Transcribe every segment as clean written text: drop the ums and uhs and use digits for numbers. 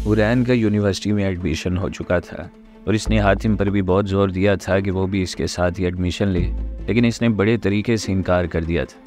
हुरैन का यूनिवर्सिटी में एडमिशन हो चुका था और इसने हातिम पर भी बहुत ज़ोर दिया था कि वो भी इसके साथ ही एडमिशन ले, लेकिन इसने बड़े तरीके से इनकार कर दिया था।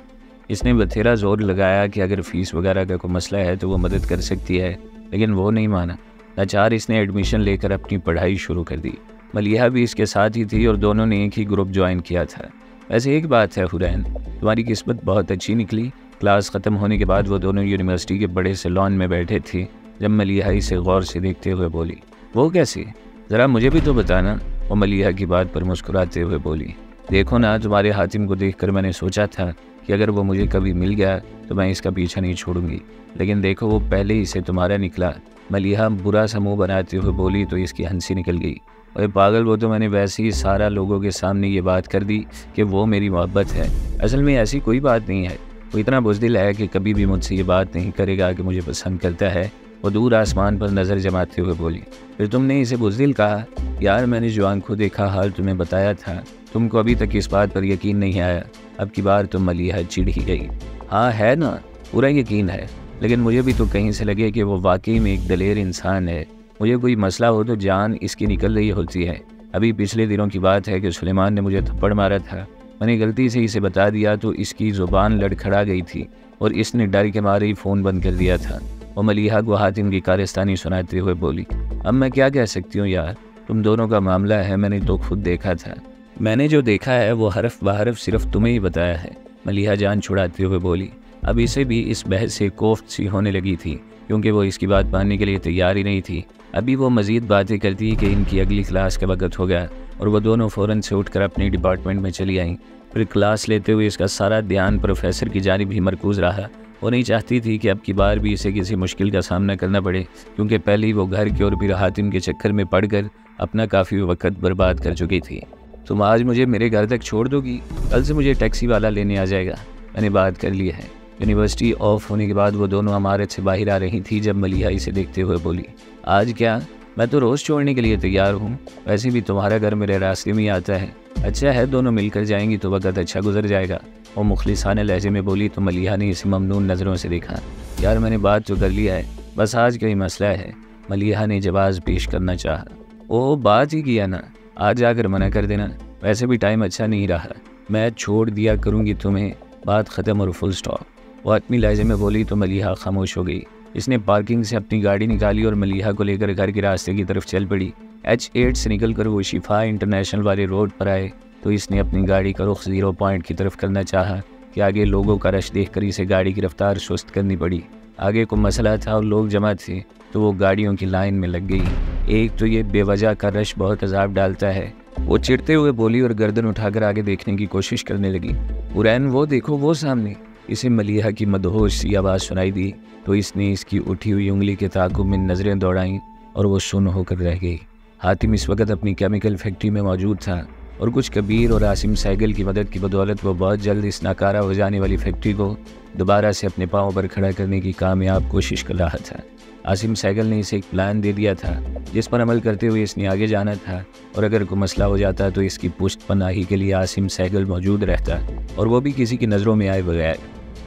इसने बथेरा ज़ोर लगाया कि अगर फ़ीस वगैरह का कोई मसला है तो वो मदद कर सकती है, लेकिन वो नहीं माना। लाचार इसने एडमिशन लेकर अपनी पढ़ाई शुरू कर दी। मलिहा भी इसके साथ ही थी और दोनों ने एक ही ग्रुप ज्वाइन किया था। वैसे एक बात है हुरैन, तुम्हारी किस्मत बहुत अच्छी निकली। क्लास ख़त्म होने के बाद वो दोनों यूनिवर्सिटी के बड़े से लॉन में बैठे थे जब मलिहा इसे गौर से देखते हुए बोली, वो कैसे? ज़रा मुझे भी तो बताना। वो मलिहा की बात पर मुस्कुराते हुए बोली, देखो ना, तुम्हारे हातिम को देखकर मैंने सोचा था कि अगर वो मुझे कभी मिल गया तो मैं इसका पीछा नहीं छोड़ूंगी, लेकिन देखो वो पहले ही से तुम्हारा निकला। मलिहा बुरा सा मुँह बनाते हुए बोली तो इसकी हंसी निकल गई। अरे पागल, वो तो मैंने वैसे ही सारा लोगों के सामने ये बात कर दी कि वो मेरी मोहब्बत है। असल में ऐसी कोई बात नहीं है। वो इतना बुज़दिल है कि कभी भी मुझसे ये बात नहीं करेगा कि मुझे पसंद करता है। वो दूर आसमान पर नज़र जमाते हुए बोली, फिर तुमने इसे बुज़दिल कहा? यार मैंने जो आंखों देखा हाल तुम्हें बताया था, तुमको अभी तक इस बात पर यकीन नहीं आया। अब की बार तो मलिहा चिढ़ ही गई। हाँ है ना, पूरा यकीन है, लेकिन मुझे भी तो कहीं से लगे कि वो वाकई में एक दलेर इंसान है। मुझे कोई मसला हो तो जान इसकी निकल रही होती है। अभी पिछले दिनों की बात है कि सुलेमान ने मुझे थप्पड़ मारा था। मैंने गलती से इसे बता दिया तो इसकी ज़ुबान लड़खड़ा गई थी और इसने डर के मारे ही फ़ोन बंद कर दिया था। वो मलिहा को हातिम की कारस्तानी सुनाते हुए बोली, अब मैं क्या कह सकती हूँ यार, तुम दोनों का मामला है, मैंने तो खुद देखा था। मैंने जो देखा है वो हरफ बहरफ सिर्फ तुम्हें ही बताया है। मलिहा जान छुड़ाते हुए बोली। अब इसे भी इस बहस से कोफ्त सी होने लगी थी, क्योंकि वो इसकी बात मानने के लिए तैयार ही नहीं थी। अभी वो मज़ीद बातें करती कि इनकी अगली क्लास का वक्त हो गया और वो दोनों फ़ौरन से उठकर अपने डिपार्टमेंट में चली आईं। फिर क्लास लेते हुए इसका सारा ध्यान प्रोफेसर की जानिब ही मरकूज़ रहा। वो नहीं चाहती थी कि अब की बार भी इसे किसी मुश्किल का सामना करना पड़े, क्योंकि पहले ही वो घर के और फिर हातिम के चक्कर में पड़कर अपना काफ़ी वक्त बर्बाद कर चुकी थी। तुम आज मुझे मेरे घर तक छोड़ दोगी? कल से मुझे टैक्सी वाला लेने आ जाएगा, मैंने बात कर ली है। यूनिवर्सिटी ऑफ होने के बाद वो दोनों इमारत से बाहर आ रही थी जब मलिहा इसे देखते हुए बोली, आज क्या? मैं तो रोज़ छोड़ने के लिए तैयार हूँ। वैसे भी तुम्हारा घर मेरे रास्ते में ही आता है। अच्छा है, दोनों मिलकर जाएंगी तो वक्त अच्छा गुजर जाएगा। वो मुखलिसाने लहजे में बोली तो मलिहा ने इसे ममनून नज़रों से देखा। यार मैंने बात तो कर लिया है, बस आज का ही मसला है। मलिहा ने जवाब पेश करना चाहा। ओ बात ही किया ना, आज आकर मना कर देना। वैसे भी टाइम अच्छा नहीं रहा, मैं छोड़ दिया करूँगी तुम्हें, बात ख़त्म और फुल स्टॉप। वो आत्मी लहजे में बोली तो मलिहा खामोश हो गई। इसने पार्किंग से अपनी गाड़ी निकाली और मलिहा को लेकर घर के रास्ते की तरफ चल पड़ी। H8 से निकलकर वो शिफा इंटरनेशनल वाले रोड पर आए तो इसने अपनी गाड़ी का रुख 0 पॉइंट की तरफ करना चाहा कि आगे लोगों का रश देखकर इसे गाड़ी की रफ्तार सुस्त करनी पड़ी। आगे को मसला था और लोग जमा थे तो वो गाड़ियों की लाइन में लग गई। एक तो ये बेवजह का रश बहुत अजाब डालता है। वो चिढ़ते हुए बोली और गर्दन उठाकर आगे देखने की कोशिश करने लगी। हुरैन वो देखो, वो सामने। इसे मलिहा की मदहोश सी आवाज़ सुनाई दी तो इसने इसकी उठी हुई उंगली के ताक़ुब में नज़रें दौड़ाईं और वो सुन्न होकर रह गई। हातिम इस वक्त अपनी केमिकल फैक्ट्री में मौजूद था और कुछ कबीर और आसिम सहगल की मदद की बदौलत वो बहुत जल्द इस नाकारा हो जाने वाली फैक्ट्री को दोबारा से अपने पाँव पर खड़ा करने की कामयाब कोशिश कर रहा था। आसिम सहगल ने इसे एक प्लान दे दिया था जिस पर अमल करते हुए इसने आगे जाना था और अगर कोई मसला हो जाता तो इसकी पुश्त पनाही के लिए आसिम सहगल मौजूद रहता और वो भी किसी की नज़रों में आए बगैर।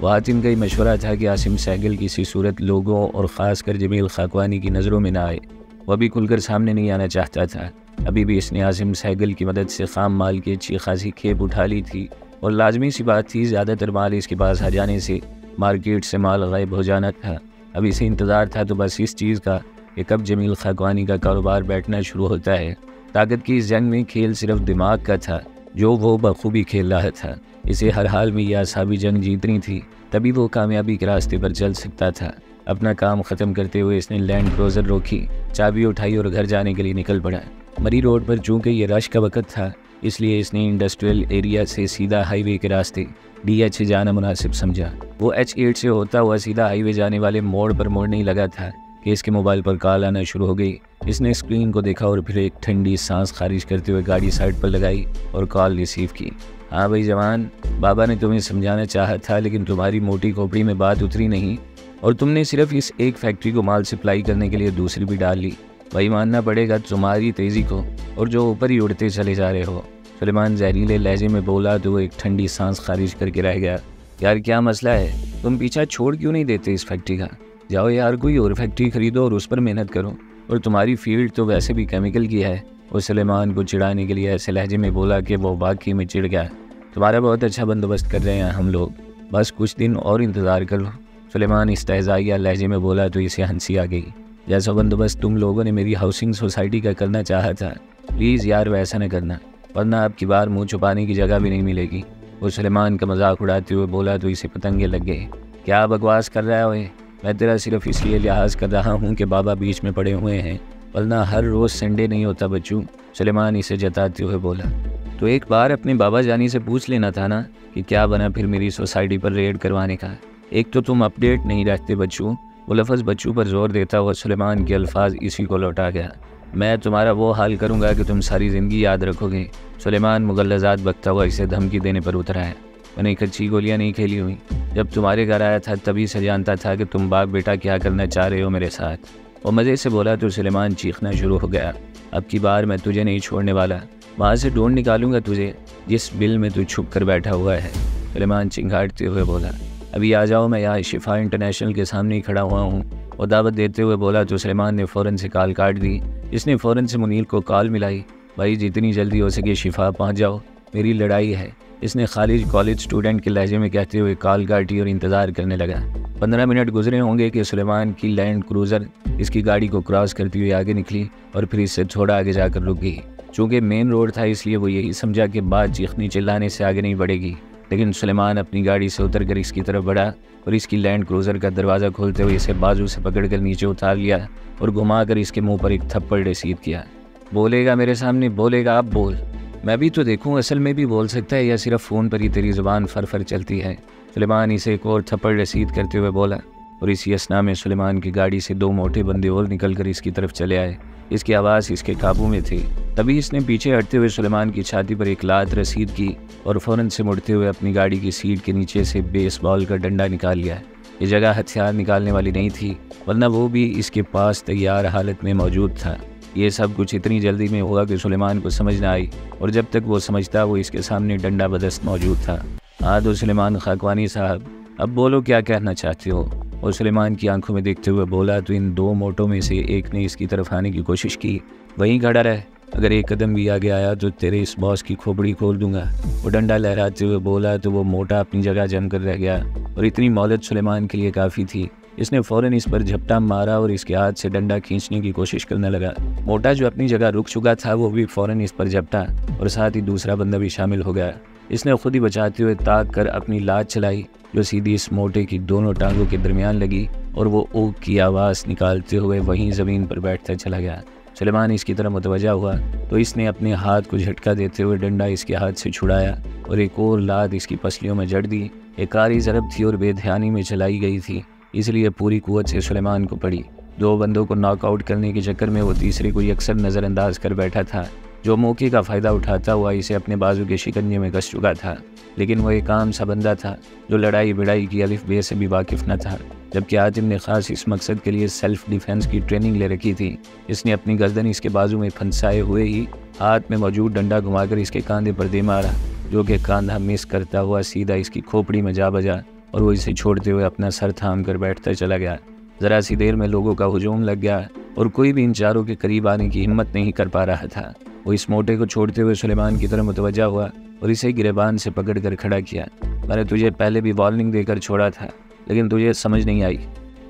वो हातिम का ही मशवरा था कि आसिम सहगल किसी सूरत लोगों और ख़ासकर जमील खाकवानी की नज़रों में ना आए। वह भी खुलकर सामने नहीं आना चाहता था। अभी भी इसने आसिम सहगल की मदद से खाम माल की अच्छी खासी खेप उठा ली थी और लाजमी सी बात थी ज़्यादातर माल इसके पास आ जाने से मार्केट से माल गायब हो जाना था। अब इसे इंतज़ार था तो बस इस चीज़ का कि कब जमील खाकवानी का कारोबार बैठना शुरू होता है। ताकत की इस जंग में खेल सिर्फ दिमाग का था जो वो बखूबी खेल रहा था। इसे हर हाल में यह आसाबी जंग जीतनी थी, तभी वो कामयाबी के रास्ते पर चल सकता था। अपना काम ख़त्म करते हुए इसने लैंड क्रूज़र रोकी, चाबी उठाई और घर जाने के लिए निकल पड़ा। मरी रोड पर चूँकि ये रश का वक्त था इसलिए इसने इंडस्ट्रियल एरिया से सीधा हाईवे के रास्ते DH से जाना मुनासिब समझा। वो H8 से होता हुआ सीधा हाईवे जाने वाले मोड़ पर मोड़ने ही लगा था कि इसके मोबाइल पर कॉल आना शुरू हो गई। इसने स्क्रीन को देखा और फिर एक ठंडी सांस खारिज करते हुए गाड़ी साइड पर लगाई और कॉल रिसीव की। हाँ भाई जवान, बाबा ने तुम्हें समझाना चाहा था लेकिन तुम्हारी मोटी खोपड़ी में बात उतरी नहीं और तुमने सिर्फ इस एक फैक्ट्री को माल सप्लाई करने के लिए दूसरी भी डाल ली। वही मानना पड़ेगा तुम्हारी तेज़ी को और जो ऊपर ही उड़ते चले जा रहे हो। सुलेमान जहरीले लहजे में बोला तो वो एक ठंडी सांस खारिज करके रह गया। यार क्या मसला है, तुम पीछा छोड़ क्यों नहीं देते इस फैक्ट्री का? जाओ यार कोई और फैक्ट्री खरीदो और उस पर मेहनत करो, और तुम्हारी फील्ड तो वैसे भी केमिकल की है। वो सुलेमान को चिढ़ाने के लिए ऐसे लहजे में बोला कि वो वाकई में चिढ़ गया। तुम्हारा बहुत अच्छा बंदोबस्त कर रहे हैं हम लोग, बस कुछ दिन और इंतज़ार कर लो। सुलेमान इस्तेज़ाइया लहजे में बोला तो इसे हंसी आ गई। जैसा बंदोबस्त तुम लोगों ने मेरी हाउसिंग सोसाइटी का करना चाहा था, प्लीज़ यार वैसा न करना, वरना आपकी बार मुँह छुपाने की जगह भी नहीं मिलेगी। वो सुलेमान का मजाक उड़ाते हुए बोला तो इसे पतंगे लग गए। क्या बकवास कर रहा है ओए, मैं तेरा सिर्फ इसलिए लिहाज कर रहा हूँ कि बाबा बीच में पड़े हुए हैं, वरना हर रोज़ संडे नहीं होता बच्चू। सुलेमान इसे जताते हुए बोला। तो एक बार अपने बाबा जानी से पूछ लेना था ना कि क्या बना फिर मेरी सोसाइटी पर रेड करवाने का। एक तो तुम अपडेट नहीं रखते बच्चू। वो लफ्ज़ बच्चू पर जोर देता हुआ सुलेमान के अल्फाज इसी को लौटा गया। मैं तुम्हारा वो हाल करूँगा कि तुम सारी ज़िंदगी याद रखोगे। सुलेमान मुगल्लज़ात बकता हुआ इसे धमकी देने पर उतरा है। मैंने कच्ची गोलियाँ नहीं खेली हुई। जब तुम्हारे घर आया था तभी से जानता था कि तुम बाप बेटा क्या करना चाह रहे हो मेरे साथ। वो मज़े से बोला तो सुलेमान चीखना शुरू हो गया। अब की बार मैं तुझे नहीं छोड़ने वाला, वहाँ से ढूंढ निकालूंगा तुझे जिस बिल में तू छुप कर बैठा हुआ है। सुलेमान चिंगाड़ते हुए बोला। अभी आ जाओ, मैं यहाँ शिफा इंटरनेशनल के सामने ही खड़ा हुआ हूँ। वो दावत देते हुए बोला तो सुलेमान ने फ़ौरन से कॉल काट दी। इसने फ़ौरन से मुनीर को कॉल मिलाई। भाई जितनी जल्दी हो सके शिफा पहुँच जाओ, मेरी लड़ाई है। इसने खालिद कॉलेज स्टूडेंट के लहजे में कहते हुए कॉल काटी और इंतज़ार करने लगा। 15 मिनट गुजरे होंगे कि सुलेमान की लैंड क्रूज़र इसकी गाड़ी को क्रॉस करती हुई आगे निकली और फिर इससे थोड़ा आगे जाकर रुक गई। चूँकि मेन रोड था इसलिए वो यही समझा कि बात चीखने चिल्लाने से आगे नहीं बढ़ेगी, लेकिन सुलेमान अपनी गाड़ी से उतरकर इसकी तरफ बढ़ा और इसकी लैंड क्रूज़र का दरवाज़ा खोलते हुए इसे बाजू से पकड़कर नीचे उतार लिया और घुमाकर इसके मुँह पर एक थप्पड़ रसीद किया। बोलेगा मेरे सामने, बोलेगा अब बोल, मैं भी तो देखूं असल में भी बोल सकता है या सिर्फ फ़ोन पर ही तेरी ज़ुबान फर चलती है। सुलेमान इसे एक और थप्पड़ रसीद करते हुए बोला और इसी असना में सुलेमान की गाड़ी से 2 मोटे बंदे और निकलकर इसकी तरफ चले आए। इसकी आवाज़ इसके काबू में थी। तभी इसने पीछे हटते हुए सुलेमान की छाती पर एक लात रसीद की और फ़ौरन से मुड़ते हुए अपनी गाड़ी की सीट के नीचे से बेसबॉल का डंडा निकाल लिया। ये जगह हथियार निकालने वाली नहीं थी, वरना वो भी इसके पास तैयार हालत में मौजूद था। ये सब कुछ इतनी जल्दी में हुआ कि सुलेमान को समझ न आई, और जब तक वो समझता वो इसके सामने डंडा बदस्त मौजूद था। हाँ तो सुलेमान खाकवानी साहब, अब बोलो क्या कहना चाहते हो। और सुलेमान की आंखों में देखते हुए बोला तो इन 2 मोटों में से एक ने इसकी तरफ आने की कोशिश की। वहीं खड़ा रहे, अगर एक कदम भी आगे आया तो तेरे इस बॉस की खोपड़ी खोल दूंगा। वो डंडा लहराते हुए बोला तो वो मोटा अपनी जगह जमकर रह गया और इतनी मोहलत सुलेमान के लिए काफ़ी थी। इसने फ़ौरन इस पर झपटा मारा और इसके हाथ से डंडा खींचने की कोशिश करने लगा। मोटा जो अपनी जगह रुक चुका था वो भी फ़ौरन इस पर झपटा और साथ ही दूसरा बंदा भी शामिल हो गया। इसने खुद ही बचाते हुए ताक कर अपनी लात चलाई जो सीधी इस मोटे की दोनों टांगों के दरमियान लगी और वो ऊक की आवाज़ निकालते हुए वहीं ज़मीन पर बैठता चला गया। सुलेमान इसकी तरफ मुतवज्जा हुआ तो इसने अपने हाथ को झटका देते हुए डंडा इसके हाथ से छुड़ाया और एक और लात इसकी पसलियों में जड़ दी। एक कारी ज़रब थी और बेध्यानी में चलाई गई थी, इसलिए पूरी कुव्वत से सुलेमान को पड़ी। 2 बंदों को नॉकआउट करने के चक्कर में वो तीसरे को अक्सर नज़रअंदाज कर बैठा था, जो मौके का फ़ायदा उठाता हुआ इसे अपने बाजू के शिकंजे में कस चुका था। लेकिन वो एक आम सा बंदा था जो लड़ाई भिड़ाई की अलिफ बे से भी वाकिफ़ न था, जबकि आतिम ने ख़ास इस मकसद के लिए सेल्फ डिफेंस की ट्रेनिंग ले रखी थी। इसने अपनी गर्दन इसके बाजू में फंसाए हुए ही हाथ में मौजूद डंडा घुमाकर इसके कंधे पर दे मारा, जो कि कंधा मिस करता हुआ सीधा इसकी खोपड़ी में जा बजा और वो इसे छोड़ते हुए अपना सर थाम कर बैठता चला गया। ज़रा सी देर में लोगों का हुजूम लग गया और कोई भी इन चारों के करीब आने की हिम्मत नहीं कर पा रहा था। वो इस मोटे को छोड़ते हुए सुलेमान की तरफ मुतवज्जा हुआ और इसे गिरेबान से पकड़कर खड़ा किया। मैंने तुझे पहले भी वार्निंग देकर छोड़ा था, लेकिन तुझे समझ नहीं आई।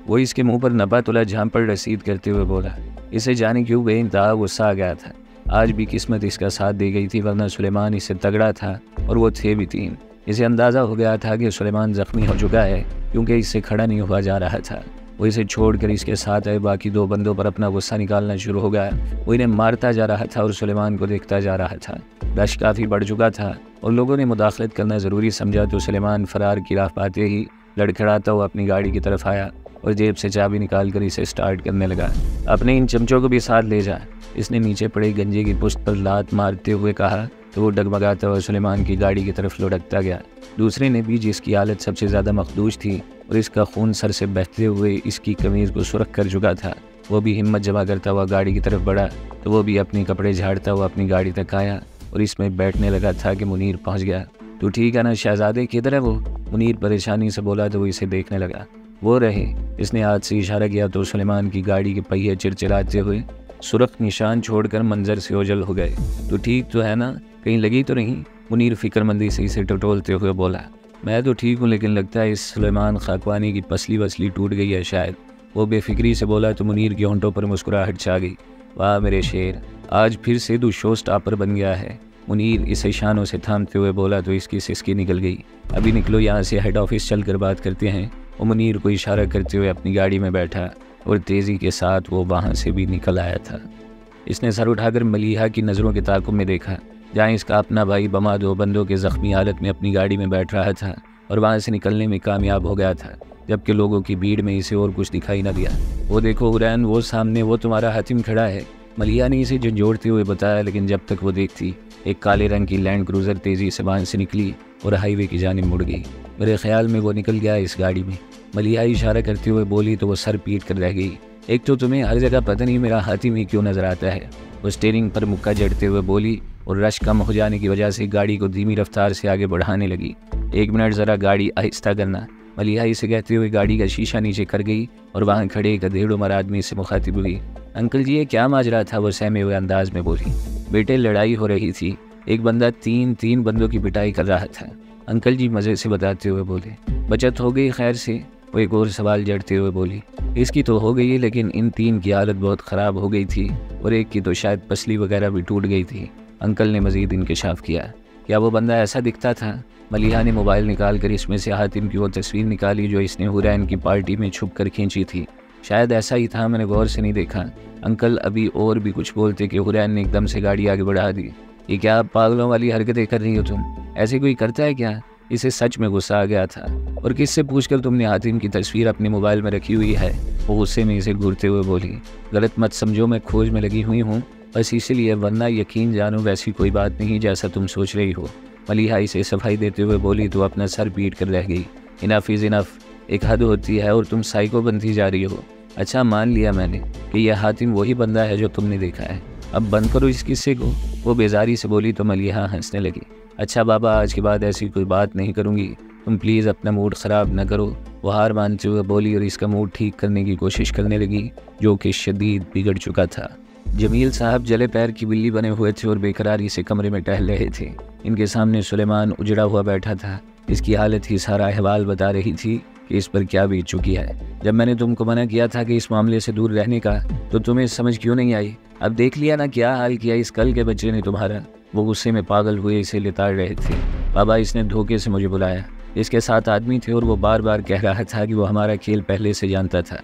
वो इसके मुंह पर नपा तुला झांपड़ रसीद करते हुए बोला। इसे जाने क्यों बेइंतहा गुस्सा आ गया था। आज भी किस्मत इसका साथ दे गई थी, वरना सुलेमान इससे तगड़ा था और वो थे भी 3। इसे अंदाज़ा हो गया था कि सुलेमान ज़ख्मी हो चुका है क्योंकि इससे खड़ा नहीं हुआ जा रहा था। वो इसे छोड़कर इसके साथ आए बाकी 2 बंदों पर अपना गुस्सा निकालना शुरू हो गया। वो इन्हें मारता जा रहा था और सुलेमान को देखता जा रहा था। रश काफ़ी बढ़ चुका था और लोगों ने मुदाखलत करना ज़रूरी समझा तो सुलेमान फ़रार की राह पाते ही लड़खड़ाता हुआ अपनी गाड़ी की तरफ आया और जेब से चाबी निकाल कर इसे स्टार्ट करने लगा। अपने इन चमचों को भी साथ ले जा, इसने नीचे पड़े गंजे की पुश्त पर लात मारते हुए कहा तो वो डगमगाता हुआ सुलेमान की गाड़ी की तरफ लुढ़कता गया। दूसरे ने भी, जिसकी हालत सबसे ज़्यादा मखदूश थी और इसका खून सर से बहते हुए इसकी कमीज़ को सुरख कर चुका था, वो भी हिम्मत जमा करता हुआ गाड़ी की तरफ बढ़ा तो वो भी अपने कपड़े झाड़ता हुआ अपनी गाड़ी तक आया और इसमें बैठने लगा था कि मुनीर पहुंच गया। तू ठीक है ना शहजादे, किधर है वो? मुनीर परेशानी से बोला तो वो इसे देखने लगा। वो रहे। इसने हाथ से इशारा किया तो सुलेमान की गाड़ी के पहिए चिरचिराते हुए सुरख निशान छोड़कर मंजर से ओझल हो गए। तो ठीक तो है ना, कहीं लगी तो नहीं? मुनीर फिक्रमंदी से इसे टटोलते हुए बोला। मैं तो ठीक हूँ, लेकिन लगता है इस सुलेमान खाकवानी की पसली वसली टूट गई है शायद। वो बेफिक्री से बोला तो मुनीर के होंठों पर मुस्कुराहट छा गई। वाह मेरे शेर, आज फिर से तू शो स्टॉपर बन गया है। मुनीर इसे शानों से थामते हुए बोला तो इसकी सिसकी निकल गई। अभी निकलो यहाँ से, हेड ऑफिस चल कर बात करते हैं। वो मुनीर को इशारा करते हुए अपनी गाड़ी में बैठा और तेज़ी के साथ वो वहाँ से भी निकल आया था। इसने सर उठाकर मलिहा की नज़रों के ताक़ुब में देखा, जहाँ इसका अपना भाई बमा दो बंदों के ज़ख्मी हालत में अपनी गाड़ी में बैठ रहा था और वहाँ से निकलने में कामयाब हो गया था, जबकि लोगों की भीड़ में इसे और कुछ दिखाई न दिया। वो देखो हुरैन, वो सामने वो तुम्हारा हातिम खड़ा है, मलिहा ने इसे झंझोड़ते हुए बताया। लेकिन जब तक वो देखती, एक काले रंग की लैंड क्रूज़र तेज़ी से वहाँ से निकली और हाईवे की जानिब मुड़ गई। मेरे ख्याल में वो निकल गया इस गाड़ी में, मलिहा इशारा करते हुए बोली तो वो सर पीट कर रह गई। एक तो तुम्हें हर जगह पता नहीं मेरा हातिम ही क्यों नज़र आता है, वो स्टीयरिंग पर मुक्का जड़ते हुए बोली और रश कम हो जाने की वजह से गाड़ी को धीमी रफ्तार से आगे बढ़ाने लगी। 1 मिनट ज़रा गाड़ी आहिस्ता करना, मलिहा इसे कहते हुए गाड़ी का शीशा नीचे कर गई और वहाँ खड़े एक अधेड़ उम्र आदमी से मुखातिब हुई। अंकल जी, ये क्या माजरा था? वो सहमे हुए अंदाज में बोली। बेटे, लड़ाई हो रही थी, एक बंदा तीन बंदों की पिटाई कर रहा था। अंकल जी मज़े से बताते हुए बोले। बचत हो गई खैर से? वो एक और सवाल जड़ते हुए बोली। इसकी तो हो गई, लेकिन इन 3 की हालत बहुत ख़राब हो गई थी और एक की तो शायद पसली वगैरह भी टूट गई थी। अंकल ने मज़ीद इंकशाफ किया। क्या वो बंदा ऐसा दिखता था? मलिहा ने मोबाइल निकाल कर इसमें से हातिम की वो तस्वीर निकाली जो इसने हुरैन की पार्टी में छुप कर खींची थी। शायद ऐसा ही था, मैंने गौर से नहीं देखा। अंकल अभी और भी कुछ बोलते कि हुरैन ने एकदम से गाड़ी आगे बढ़ा दी। ये क्या पागलों वाली हरकतें कर रही हो तुम? ऐसे कोई करता है क्या? इसे सच में गुस्सा आ गया था। और किससे पूछकर तुमने हातिम की तस्वीर अपने मोबाइल में रखी हुई है? वो गुस्से में इसे घूरते हुए बोली। गलत मत समझो, मैं खोज में लगी हुई हूँ बस इसीलिए, वरना यकीन जानो वैसी कोई बात नहीं जैसा तुम सोच रही हो। मलिहा इसे सफाई देते हुए बोली तो अपना सर पीट कर रह गई। इनफ इज़ इनफ, एक हद होती है और तुम साइको बनती जा रही हो। अच्छा, मान लिया मैंने कि यह हातिम वही बंदा है जो तुमने देखा है, अब बंद करो इस किस्से को। वो बेजारी से बोली तो मलिहा हंसने लगी। अच्छा बाबा, आज के बाद ऐसी कोई बात नहीं करूँगी, तुम प्लीज़ अपना मूड ख़राब न करो। वो हार मानते हुए बोली और इसका मूड ठीक करने की कोशिश करने लगी, जो कि शदीद बिगड़ चुका था। जमील साहब जले पैर की बिल्ली बने हुए थे और बेकरारी से कमरे में टहल रहे थे। इनके सामने सुलेमान उजड़ा हुआ बैठा था। इसकी हालत ही सारा अहवाल बता रही थी कि इस पर क्या बीत चुकी है। जब मैंने तुमको मना किया था कि इस मामले से दूर रहने का, तो तुम्हें समझ क्यों नहीं आई? अब देख लिया ना क्या हाल किया इस कल के बच्चे ने तुम्हारा। वो गुस्से में पागल हुए इसे लिताड़ रहे थे। बाबा, इसने धोखे से मुझे बुलाया। इसके साथ आदमी थे और वो बार बार कह रहा था कि वो हमारा खेल पहले से जानता था।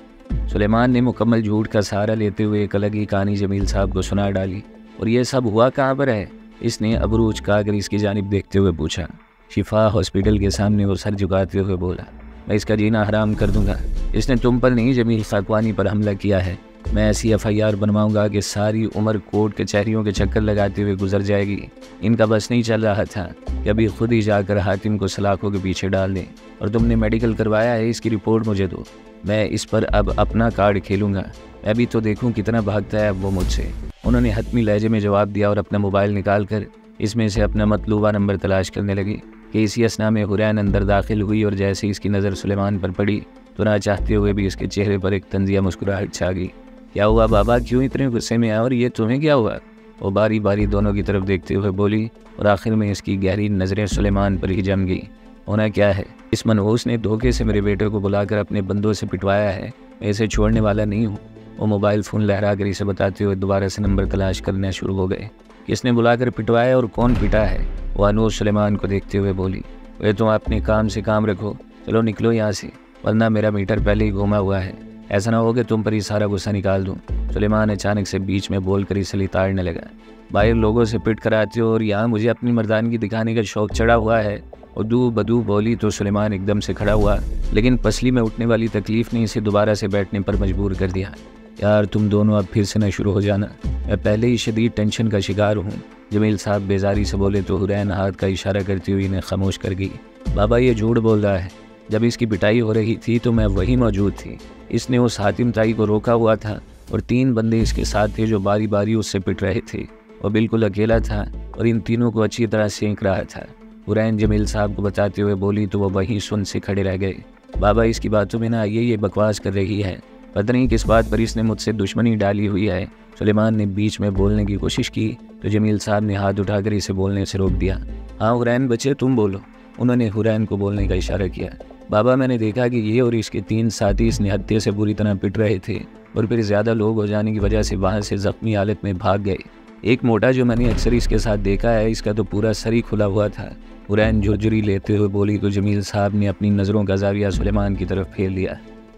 सुलेमान ने मुकम्मल झूठ का सहारा लेते हुए एक अलग ही कहानी जमील साहब को सुना डाली। और ये सब हुआ कहाँ पर है? इसने अबरू उचकाकर इसकी जानिब देखते हुए पूछा। शिफा हॉस्पिटल के सामने वो सर झुकाते हुए बोला। मैं इसका जीना हराम कर दूंगा। इसने तुम पर नहीं, जमील खाकवानी पर हमला किया है। मैं ऐसी FIR बनवाऊंगा कि सारी उम्र कोर्ट कचहरियों के चक्कर लगाते हुए गुजर जाएगी। इनका बस नहीं चल रहा था कि अभी खुद ही जाकर हातिम को सलाखों के पीछे डाल दें। और तुमने मेडिकल करवाया है, इसकी रिपोर्ट मुझे दो। मैं इस पर अब अपना कार्ड खेलूंगा। मैं भी तो देखूं कितना भागता है अब वो मुझसे। उन्होंने हतमी लहजे में जवाब दिया और अपना मोबाइल निकाल कर इसमें से अपना मतलूबा नंबर तलाश करने लगी कि इसी असना में हुरैन अंदर दाखिल हुई और जैसे इसकी नज़र सुलेमान पर पड़ी तो ना चाहते हुए भी इसके चेहरे पर एक तंजिया मुस्कुराहट छा गई। क्या हुआ बाबा, क्यों इतने गुस्से में आए और ये तुम्हें क्या हुआ? वो बारी बारी दोनों की तरफ देखते हुए बोली और आखिर में इसकी गहरी नज़रें सुलेमान पर ही जम गई। होना क्या है? इस मनहूस ने धोखे से मेरे बेटे को बुलाकर अपने बंदों से पिटवाया है। मैं इसे छोड़ने वाला नहीं हूँ। वो मोबाइल फ़ोन लहरा कर इसे बताते हुए दोबारा से नंबर तलाश करना शुरू हो गए। किसने बुलाकर पिटवाया और कौन पिटा है? वो अनूर सुलेमान को देखते हुए बोली। वे तुम अपने काम से काम रखो, चलो निकलो यहाँ से, वरना मेरा मीटर पहले ही घूमा हुआ है। ऐसा ना हो कि तुम पर ही सारा गुस्सा निकाल दूँ। सुलेमान अचानक से बीच में बोल कर इसे लिताड़ने लगा। बाहर लोगों से पिट कर आते हो और यहाँ मुझे अपनी मर्दानगी दिखाने का शौक चढ़ा हुआ है। उदू बदू बोली तो सुलेमान एकदम से खड़ा हुआ, लेकिन पसली में उठने वाली तकलीफ ने इसे दोबारा से बैठने पर मजबूर कर दिया। यार तुम दोनों अब फिर से न शुरू हो जाना, मैं पहले ही शदीद टेंशन का शिकार हूँ। जमील साहब बेजारी से बोले तो हुरैन हाथ का इशारा करती हुई इन्हें खामोश कर गई। बाबा ये झूठ बोल रहा है, जब इसकी पिटाई हो रही थी तो मैं वहीं मौजूद थी। इसने उस हातिम ताई को रोका हुआ था और 3 बंदे इसके साथ थे जो बारी बारी उससे पिट रहे थे। वो बिल्कुल अकेला था और इन तीनों को अच्छी तरह सेंक रहा था। हुरैन जमील साहब को बताते हुए बोली तो वो वहीं सुन से खड़े रह गए। बाबा इसकी बातों में ना आइए, ये बकवास कर रही है, पता नहीं किस बात पर इसने मुझसे दुश्मनी डाली हुई है। सुलेमान ने बीच में बोलने की कोशिश की तो जमील साहब ने हाथ उठाकर इसे बोलने से रोक दिया। हाँ हुरैन बच्चे तुम बोलो। उन्होंने हुरैन को बोलने का इशारा किया। बाबा मैंने देखा कि ये और इसके 3 साथी इस निहत्थे से बुरी तरह पिट रहे थे और फिर ज़्यादा लोग हो जाने की वजह से वहाँ से ज़ख्मी हालत में भाग गए। एक मोटा जो मैंने अक्सर इसके साथ देखा है, इसका तो पूरा सर ही खुला हुआ था। हुरैन झुरझुरी लेते हुए बोली तो जमील साहब ने अपनी नज़रों का ज़ाविया सुलेमान की तरफ फेर लिया।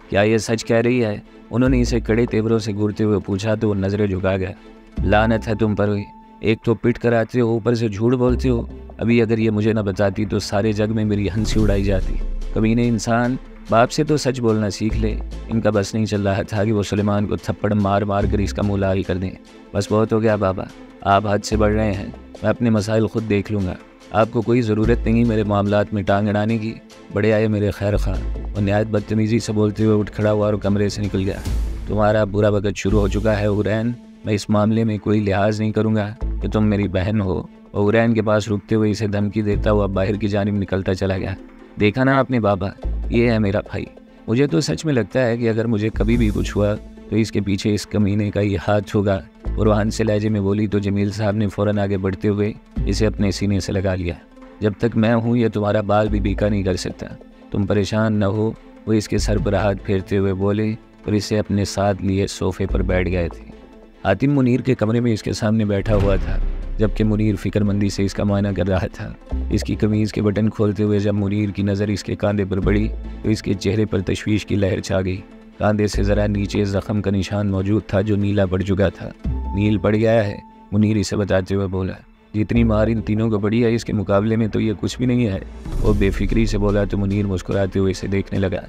क्या ये सच कह रही है? उन्होंने इसे कड़े तेवरों से घूरते हुए पूछा तो वो नज़रें झुका गया। लानत है तुम पर, एक तो पिट कर आते हो, ऊपर से झूठ बोलते हो। अभी अगर ये मुझे न बताती तो सारे जग में मेरी हंसी उड़ाई जाती। कमीने इंसान, बाप से तो सच बोलना सीख ले। इनका बस नहीं चल रहा था कि वो सुलेमान को थप्पड़ मार मार कर इसका मुँह लाल कर दें। बस बहुत हो गया बाबा, आप हद से बढ़ रहे हैं। मैं अपने मसाइल खुद देख लूँगा, आपको कोई ज़रूरत नहीं मेरे मामलात में टांग अड़ाने की। बड़े आए मेरे खैर खान। और नहायत बदतमीज़ी से बोलते हुए उठ खड़ा हुआ और कमरे से निकल गया। तुम्हारा बुरा वक्त शुरू हो चुका है हुरैन, मैं इस मामले में कोई लिहाज नहीं करूँगा कि तुम मेरी बहन हो। और हुरैन के पास रुकते हुए इसे धमकी देता हुआ बाहर की जानिब निकलता चला गया। देखा ना आपने बाबा, ये है मेरा भाई। मुझे तो सच में लगता है कि अगर मुझे कभी भी कुछ हुआ तो इसके पीछे इस कमीने का ही हाथ होगा। और वह हंस से लहजे में बोली तो जमील साहब ने फ़ौरन आगे बढ़ते हुए इसे अपने सीने से लगा लिया। जब तक मैं हूँ ये तुम्हारा बाल भी बीका नहीं कर सकता, तुम परेशान न हो। वो इसके सर पर हाथ फेरते हुए बोले और इसे अपने साथ लिए सोफे पर बैठ गए थे। हातिम मुनीर के कमरे में इसके सामने बैठा हुआ था, जबकि मुनीर फिक्रमंदी से इसका मुआयना कर रहा था। इसकी कमीज़ के बटन खोलते हुए जब मुनीर की नज़र इसके कांधे पर पड़ी तो इसके चेहरे पर तशवीश की लहर छा गई। कांधे से ज़रा नीचे ज़ख्म का निशान मौजूद था जो नीला पड़ चुका था। नील पड़ गया है, मुनीर इसे बताते हुए बोला। जितनी मार इन तीनों को पड़ी है इसके मुकाबले में तो ये कुछ भी नहीं है। वो बेफिक्री से बोला तो मुनीर मुस्कुराते हुए इसे देखने लगा।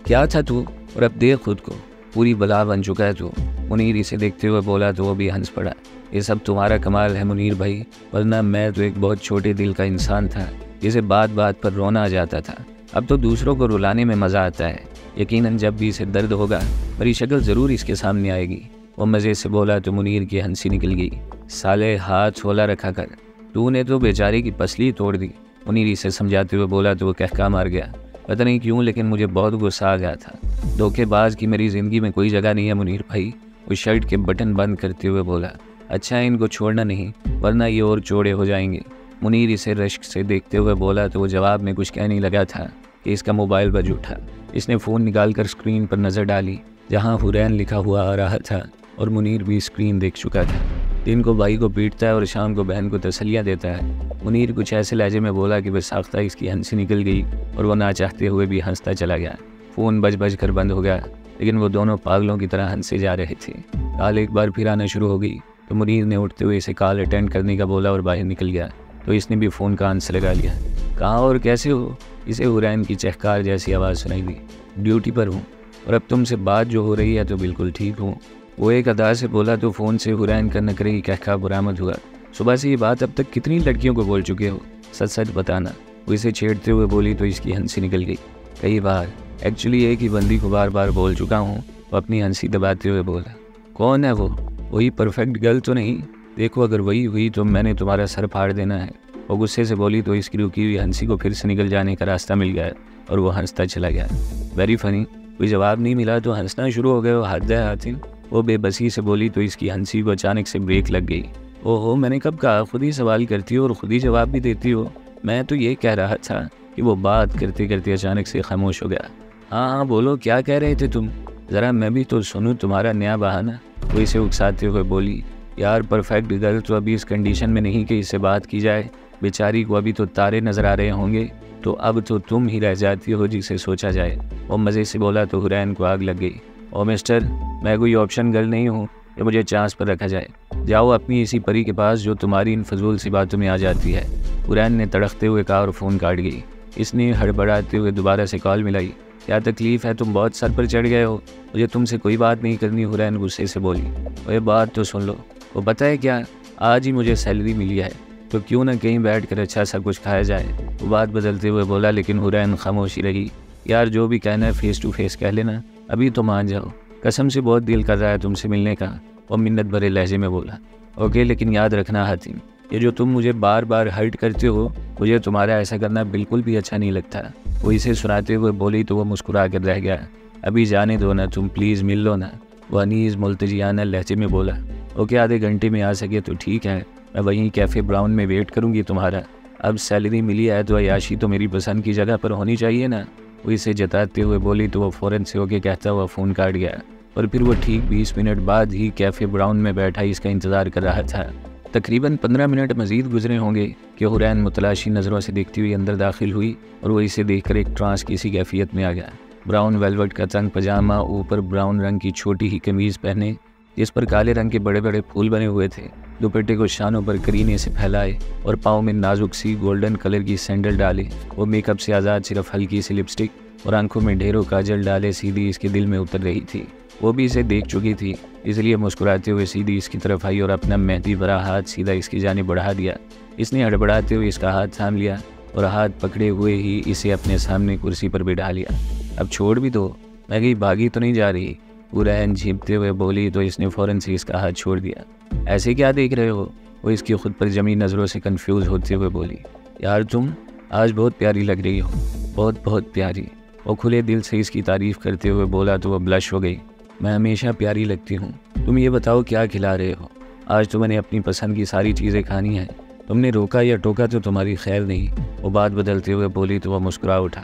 क्या था तू, और अब देख खुद को, पूरी बला बन चुका है तू। मुनीर इसे देखते हुए बोला तो वो भी हंस पड़ा। ये सब तुम्हारा कमाल है मुनीर भाई, वरना मैं तो एक बहुत छोटे दिल का इंसान था जिसे बात बात पर रोना आ जाता था। अब तो दूसरों को रुलाने में मज़ा आता है। यकीनन जब भी इसे दर्द होगा मेरी शक्ल ज़रूर इसके सामने आएगी। वो मज़े से बोला तो मुनीर की हंसी निकल गई। साले हाथ छोला रखा कर, तूने तो बेचारे की पसली तोड़ दी। मुनीर इसे समझाते हुए बोला तो वो कहका मार गया। पता नहीं क्यों लेकिन मुझे बहुत गुस्सा आ गया था। धोखेबाज की मेरी ज़िंदगी में कोई जगह नहीं है मुनीर भाई। वो शर्ट के बटन बंद करते हुए बोला। अच्छा इनको छोड़ना नहीं वरना ये और चौड़े हो जाएंगे। मुनीर इसे रश्क से देखते हुए बोला तो वो जवाब में कुछ कहने लगा था कि इसका मोबाइल बज उठा। इसने फ़ोन निकाल कर स्क्रीन पर नज़र डाली जहाँ हुरैन लिखा हुआ आ रहा था और मुनीर भी स्क्रीन देख चुका था। दिन को भाई को पीटता है और शाम को बहन को तसलियाँ देता है। मुनीर कुछ ऐसे लहजे में बोला कि बस साख्ता इसकी हंसी निकल गई और वह ना चाहते हुए भी हंसता चला गया। फ़ोन बज कर बंद हो गया लेकिन वो दोनों पागलों की तरह हंसे जा रहे थे। कॉल एक बार फिर आना शुरू हो गई तो मुनीर ने उठते हुए इसे कॉल अटेंड करने का बोला और बाहर निकल गया तो इसने भी फ़ोन का आंसर लगा लिया। कहाँ और कैसे हो? इसे हुरैन की चहकार जैसी आवाज़ सुनाई दी। ड्यूटी पर हूँ और अब तुमसे बात जो हो रही है तो बिल्कुल ठीक हूँ। वो एक अदा से बोला तो फ़ोन से हुरैन का नकरे कहका बरामद हुआ। सुबह से ये बात अब तक कितनी लड़कियों को बोल चुके हो, सच सच बताना। वो इसे छेड़ते हुए बोली तो इसकी हंसी निकल गई। कई बार, एक्चुअली एक ही बंदी को बार बार बोल चुका हूँ। वो अपनी हंसी दबाते हुए बोला। कौन है वो? वही परफेक्ट गर्ल तो नहीं? देखो अगर वही हुई तो मैंने तुम्हारा सर फाड़ देना है। वो गुस्से से बोली तो इसकी रुकी हुई हंसी को फिर से निकल जाने का रास्ता मिल गया और वो हंसता चला गया। Very funny. कोई जवाब नहीं मिला तो हंसना शुरू हो गए। वो हद है हातिम। वो बेबसी से बोली तो इसकी हंसी को अचानक से ब्रेक लग गई। ओहो, मैंने कब कहा खुद ही सवाल करती हो और खुद ही जवाब भी देती हो। मैं तो ये कह रहा था कि वो बात करते करते अचानक से खामोश हो गया। हाँ बोलो, क्या कह रहे थे तुम? ज़रा मैं भी तो सुनूं तुम्हारा नया बहाना। वो इसे उकसाते हुए बोली। यार परफेक्ट गर्ल तो अभी इस कंडीशन में नहीं कि इससे बात की जाए। बेचारी को अभी तो तारे नज़र आ रहे होंगे, तो अब तो तुम ही रह जाती हो जिसे सोचा जाए। वो मज़े से बोला तो हुरैन को आग लग गई। ओ मिस्टर, मैं कोई ऑप्शन गर्ल नहीं हूँ कि मुझे चांस पर रखा जाए। जाओ अपनी इसी परी के पास जो तुम्हारी इन फजूल सी बातों में आ जाती है। हुरैन ने तड़कते हुए कहा और फ़ोन काट गई। इसने हड़बड़ाते हुए दोबारा से कॉल मिलाई। क्या तकलीफ़ है? तुम बहुत सर पर चढ़ गए हो। मुझे तुमसे कोई बात नहीं करनी, हुरैन गुस्से से बोली। ये बात तो सुन लो। वो पता है क्या, आज ही मुझे सैलरी मिली है तो क्यों ना कहीं बैठ कर अच्छा सा कुछ खाया जाए। वो बात बदलते हुए बोला लेकिन हुरैन खामोशी रही। यार जो भी कहना है फेस टू फेस कह लेना, अभी तो मान जाओ। कसम से बहुत दिल कर रहा है तुमसे मिलने का। वो मिन्नत भरे लहजे में बोला। ओके, लेकिन याद रखना हातिम, ये जो तुम मुझे बार बार हर्ट करते हो, मुझे तुम्हारा ऐसा करना बिल्कुल भी अच्छा नहीं लगता। वो इसे सुनाते हुए बोली तो वो मुस्कुरा कर रह गया। अभी जाने दो ना, तुम प्लीज़ मिल लो ना, वो अनीस मुल्तजियाना लहजे में बोला। ओके, आधे घंटे में आ सके तो ठीक है, मैं वहीं कैफ़े ब्राउन में वेट करूँगी तुम्हारा। अब सैलरी मिली है तो अयाशी तो मेरी पसंद की जगह पर होनी चाहिए ना, वो इसे जताते हुए बोली तो वो फ़ौरन से होके कहता हुआ फ़ोन काट गया। और फिर वो ठीक 20 मिनट बाद ही कैफ़े ब्राउन में बैठा इसका इंतज़ार कर रहा था। तकरीबन 15 मिनट मज़ीद गुजरे होंगे कि हुरैन मुतलाशी नज़रों से देखती हुई अंदर दाखिल हुई और वो इसे देखकर एक ट्रांस की सी कैफियत में आ गया। ब्राउन वेलवेट का तंग पजामा, ऊपर ब्राउन रंग की छोटी ही कमीज़ पहने जिस पर काले रंग के बड़े बड़े फूल बने हुए थे, दुपट्टे को शानों पर करीने से फैलाए और पाँव में नाजुक सी गोल्डन कलर की सैंडल डाले। वो मेकअप से आज़ाद सिर्फ हल्की सी लिपस्टिक और आंखों में ढेरों काजल डाले सीधी इसके दिल में उतर रही थी। वो भी इसे देख चुकी थी, इसलिए मुस्कुराते हुए सीधी इसकी तरफ आई और अपना मेहंदी भरा हाथ सीधा इसकी जानिब बढ़ा दिया। इसने हड़बड़ाते हुए इसका हाथ थाम लिया और हाथ पकड़े हुए ही इसे अपने सामने कुर्सी पर बिठा लिया। अब छोड़ भी दो, मैं कहीं भागी तो नहीं जा रही, हुरैन झींपते हुए बोली तो इसने फ़ौरन से इसका हाथ छोड़ दिया। ऐसे क्या देख रहे हो, वो इसकी खुद पर जमी नज़रों से कंफ्यूज होते हुए बोली। यार तुम आज बहुत प्यारी लग रही हो, बहुत बहुत प्यारी, वो खुले दिल से इसकी तारीफ़ करते हुए बोला तो वह ब्लश हो गई। मैं हमेशा प्यारी लगती हूँ, तुम ये बताओ क्या खिला रहे हो, आज तो मैंने अपनी पसंद की सारी चीज़ें खानी हैं, तुमने रोका या टोका तो तुम्हारी खैर नहीं, वो बात बदलते हुए बोली तो वह मुस्कुरा उठा।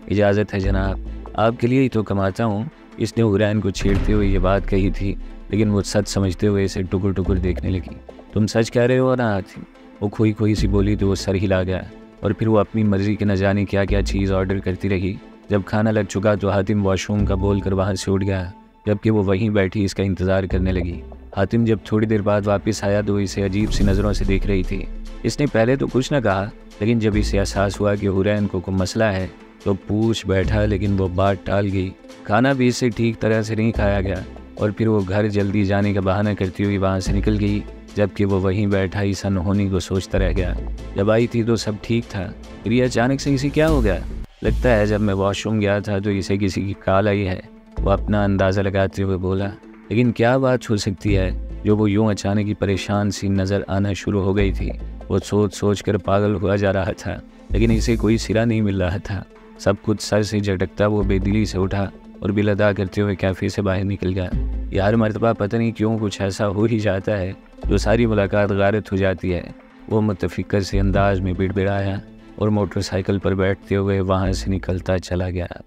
इजाज़त है जनाब, आपके लिए ही तो कमाता हूँ, इसने हुरैन को छेड़ते हुए ये बात कही थी, लेकिन वो सच समझते हुए इसे टुकुर टुकुर देखने लगी। तुम सच कह रहे हो ना आती, वो खोई खोई सी बोली तो वो सर हिला गया और फिर वो अपनी मर्ज़ी के न जाने क्या क्या चीज़ ऑर्डर करती रही। जब खाना लग चुका तो हातिम वॉशरूम का बोल कर वहाँ से उठ गया, जबकि वो वहीं बैठी इसका इंतज़ार करने लगी। हातिम जब थोड़ी देर बाद वापस आया तो इसे अजीब सी नज़रों से देख रही थी। इसने पहले तो कुछ न कहा, लेकिन जब इसे एहसास हुआ कि हुरैन को कोई मसला है तो पूछ बैठा, लेकिन वो बात टाल गई। खाना भी इससे ठीक तरह से नहीं खाया गया और फिर वो घर जल्दी जाने का बहाना करती हुई वहाँ से निकल गई, जबकि वो वहीं बैठा ही सन होने को सोचता रह गया। जब आई थी तो सब ठीक था, फिर ये अचानक से इसे क्या हो गया। लगता है जब मैं वॉशरूम गया था तो इसे किसी की कॉल आई है, वो अपना अंदाज़ा लगाते हुए बोला। लेकिन क्या बात हो सकती है जो वो यूँ अचानक ही परेशान सी नज़र आना शुरू हो गई थी। वो सोच सोच कर पागल हुआ जा रहा था, लेकिन इसे कोई सिरा नहीं मिल रहा था। सब कुछ सर से झटकता वो बेदिली से उठा और बिल अदा करते हुए कैफ़े से बाहर निकल गया। यार मर्तबा पता नहीं क्यों कुछ ऐसा हो ही जाता है जो सारी मुलाकात गारत हो जाती है, वो मुतफ़िक्र से अंदाज में बिड़बिड़ाया और मोटरसाइकिल पर बैठते हुए वहाँ से निकलता चला गया।